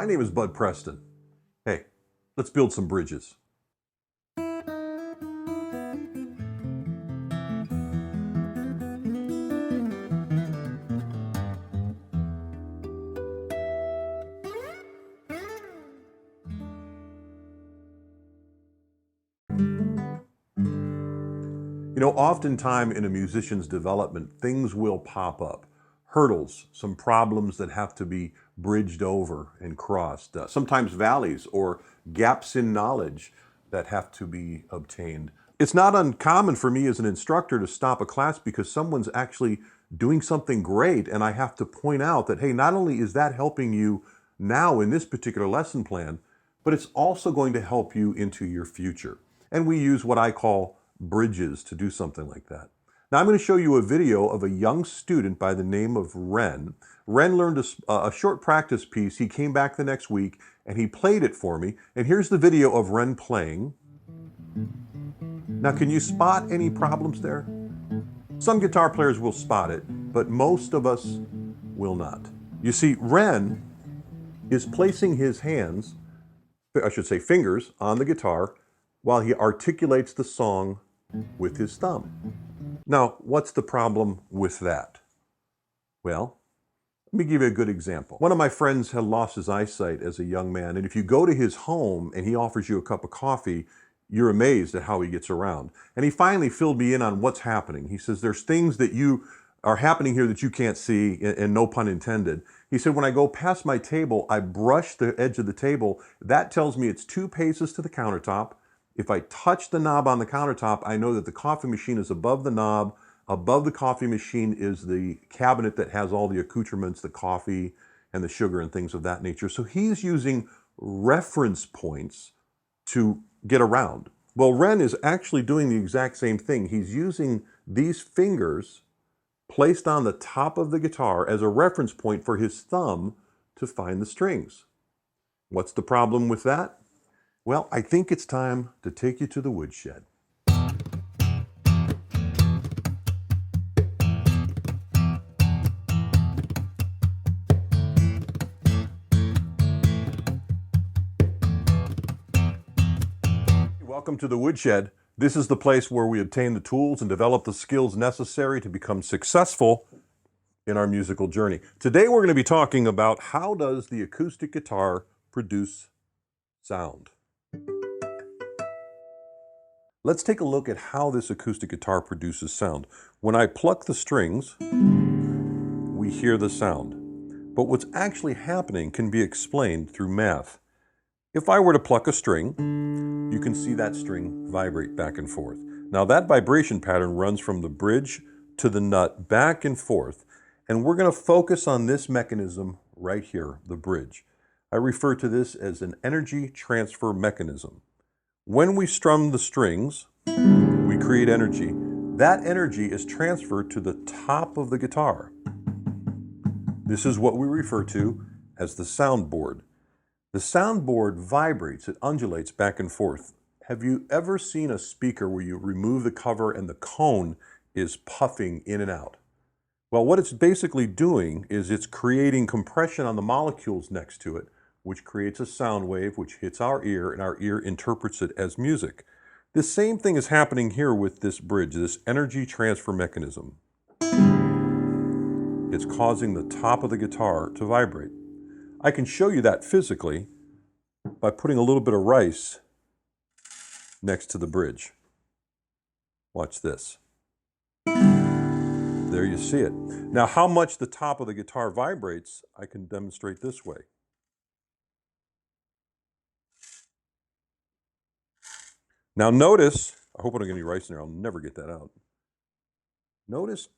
My name is Bud Preston. Hey, let's build some bridges. You know, oftentimes in a musician's development, things will pop up. Hurdles, some problems that have to be bridged over and crossed. Sometimes valleys or gaps in knowledge that have to be obtained. It's not uncommon for me as an instructor to stop a class because someone's actually doing something great, and I have to point out that, hey, not only is that helping you now in this particular lesson plan, but it's also going to help you into your future. And we use what I call bridges to do something like that. Now I'm going to show you a video of a young student by the name of Ren. Ren learned a short practice piece. He came back the next week and he played it for me. And here's the video of Ren playing. Now can you spot any problems there? Some guitar players will spot it, but most of us will not. You see, Ren is placing his hands, I should say fingers, on the guitar while he articulates the song with his thumb. Now, what's the problem with that? Well, let me give you a good example. One of my friends had lost his eyesight as a young man, and if you go to his home and he offers you a cup of coffee, you're amazed at how he gets around. And he finally filled me in on what's happening. He says, there's things that are happening here that you can't see, and no pun intended. He said, when I go past my table, I brush the edge of the table. That tells me it's 2 paces to the countertop. If I touch the knob on the countertop, I know that the coffee machine is above the knob. Above the coffee machine is the cabinet that has all the accoutrements, the coffee and the sugar and things of that nature. So he's using reference points to get around. Well, Ren is actually doing the exact same thing. He's using these fingers placed on the top of the guitar as a reference point for his thumb to find the strings. What's the problem with that? Well, I think it's time to take you to the woodshed. Welcome to the woodshed. This is the place where we obtain the tools and develop the skills necessary to become successful in our musical journey. Today we're going to be talking about how does the acoustic guitar produce sound. Let's take a look at how this acoustic guitar produces sound. When I pluck the strings, we hear the sound. But what's actually happening can be explained through math. If I were to pluck a string, you can see that string vibrate back and forth. Now that vibration pattern runs from the bridge to the nut back and forth, and we're going to focus on this mechanism right here, the bridge. I refer to this as an energy transfer mechanism. When we strum the strings, we create energy. That energy is transferred to the top of the guitar. This is what we refer to as the soundboard. The soundboard vibrates, it undulates back and forth. Have you ever seen a speaker where you remove the cover and the cone is puffing in and out? Well, what it's basically doing is it's creating compression on the molecules next to it, which creates a sound wave which hits our ear, and our ear interprets it as music. The same thing is happening here with this bridge, this energy transfer mechanism. It's causing the top of the guitar to vibrate. I can show you that physically by putting a little bit of rice next to the bridge. Watch this. There you see it. Now, how much the top of the guitar vibrates, I can demonstrate this way. Now notice, I hope I don't get any rice in there, I'll never get that out. Notice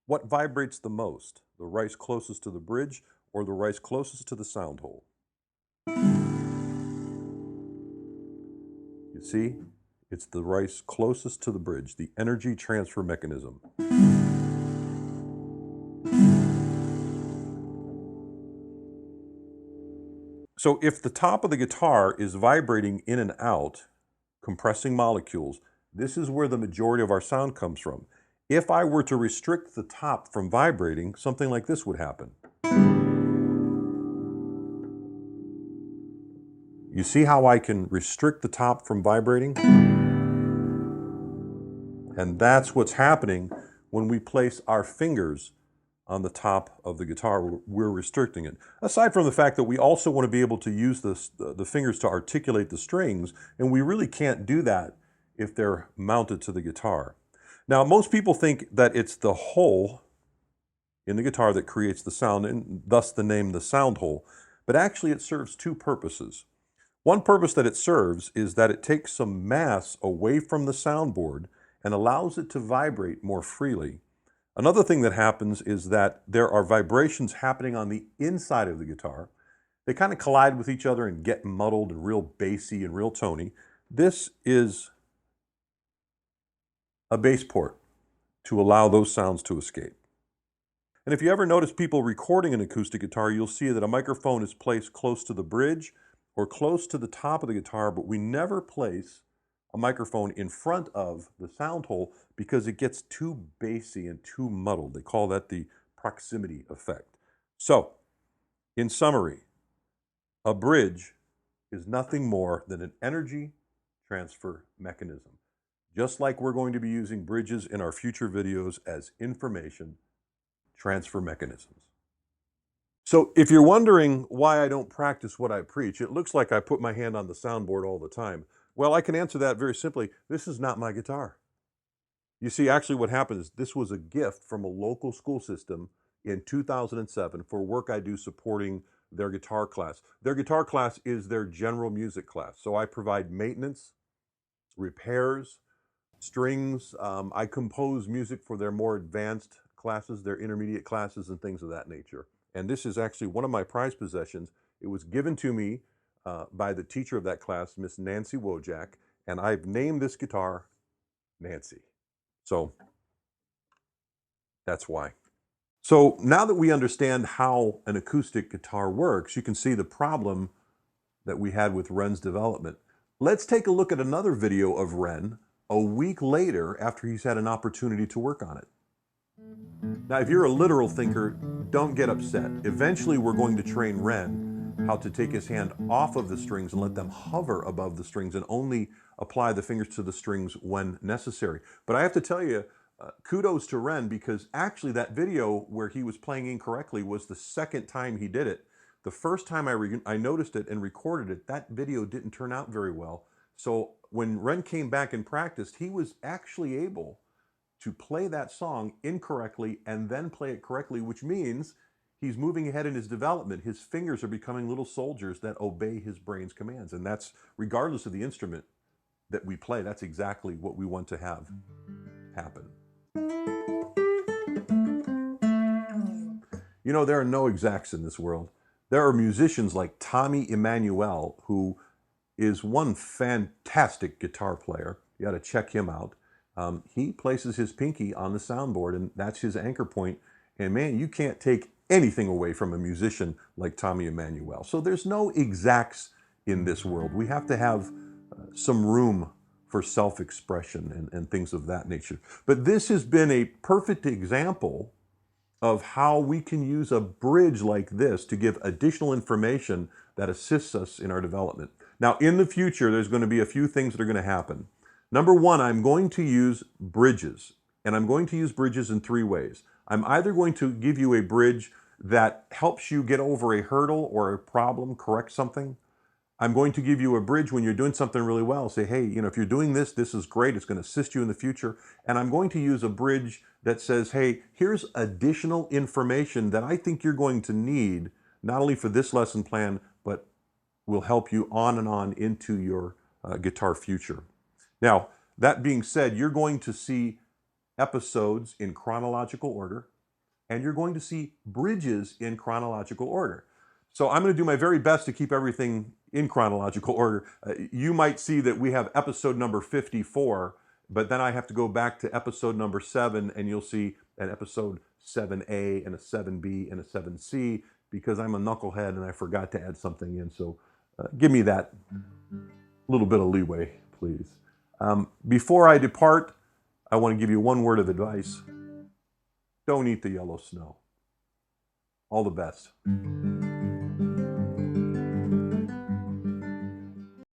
what vibrates the most, the rice closest to the bridge or the rice closest to the sound hole. You see, it's the rice closest to the bridge, the energy transfer mechanism. So if the top of the guitar is vibrating in and out, compressing molecules, this is where the majority of our sound comes from. If I were to restrict the top from vibrating, something like this would happen. You see how I can restrict the top from vibrating? And that's what's happening when we place our fingers on the top of the guitar. We're restricting it. Aside from the fact that we also want to be able to use the fingers to articulate the strings, and we really can't do that if they're mounted to the guitar. Now, most people think that it's the hole in the guitar that creates the sound, and thus the name the sound hole. But actually it serves two purposes. One purpose that it serves is that it takes some mass away from the soundboard and allows it to vibrate more freely. Another thing that happens is that there are vibrations happening on the inside of the guitar. They kind of collide with each other and get muddled and real bassy and real tony. This is a bass port to allow those sounds to escape. And if you ever notice people recording an acoustic guitar, you'll see that a microphone is placed close to the bridge or close to the top of the guitar, but we never place a microphone in front of the sound hole because it gets too bassy and too muddled. They call that the proximity effect. So, in summary, a bridge is nothing more than an energy transfer mechanism. Just like we're going to be using bridges in our future videos as information transfer mechanisms. So if you're wondering why I don't practice what I preach, it looks like I put my hand on the soundboard all the time. Well, I can answer that very simply. This is not my guitar. You see, actually what happened is this was a gift from a local school system in 2007 for work I do supporting their guitar class. Their guitar class is their general music class. So I provide maintenance, repairs, strings. I compose music for their more advanced classes, their intermediate classes, and things of that nature. And this is actually one of my prized possessions. It was given to me by the teacher of that class, Miss Nancy Wojak, and I've named this guitar Nancy. So that's why. So now that we understand how an acoustic guitar works, you can see the problem that we had with Ren's development. Let's take a look at another video of Ren a week later after he's had an opportunity to work on it. Now, if you're a literal thinker, don't get upset. Eventually, we're going to train Ren how to take his hand off of the strings and let them hover above the strings and only apply the fingers to the strings when necessary. But I have to tell you, kudos to Ren, because actually that video where he was playing incorrectly was the second time he did it. The first time I noticed it and recorded it, that video didn't turn out very well. So when Ren came back and practiced, he was actually able to play that song incorrectly and then play it correctly, which means he's moving ahead in his development. His fingers are becoming little soldiers that obey his brain's commands. And that's, regardless of the instrument that we play, that's exactly what we want to have happen. You know, there are no exacts in this world. There are musicians like Tommy Emmanuel, who is one fantastic guitar player. You got to check him out. He places his pinky on the soundboard, and that's his anchor point. And man, you can't take anything away from a musician like Tommy Emmanuel. So there's no exacts in this world. We have to have some room for self-expression and things of that nature. But this has been a perfect example of how we can use a bridge like this to give additional information that assists us in our development. Now, in the future, there's going to be a few things that are going to happen. Number one, I'm going to use bridges, and I'm going to use bridges in three ways. I'm either going to give you a bridge that helps you get over a hurdle or a problem, correct something. I'm going to give you a bridge when you're doing something really well. Say, hey, you know, if you're doing this, this is great. It's going to assist you in the future. And I'm going to use a bridge that says, hey, here's additional information that I think you're going to need, not only for this lesson plan, but will help you on and on into your guitar future. Now, that being said, you're going to see episodes in chronological order, and you're going to see bridges in chronological order. So I'm going to do my very best to keep everything in chronological order. You might see that we have episode number 54, but then I have to go back to episode number 7, and you'll see an episode 7A and a 7B and a 7C, because I'm a knucklehead and I forgot to add something in. So give me that little bit of leeway, please. Before I depart, I want to give you one word of advice. Don't eat the yellow snow. All the best.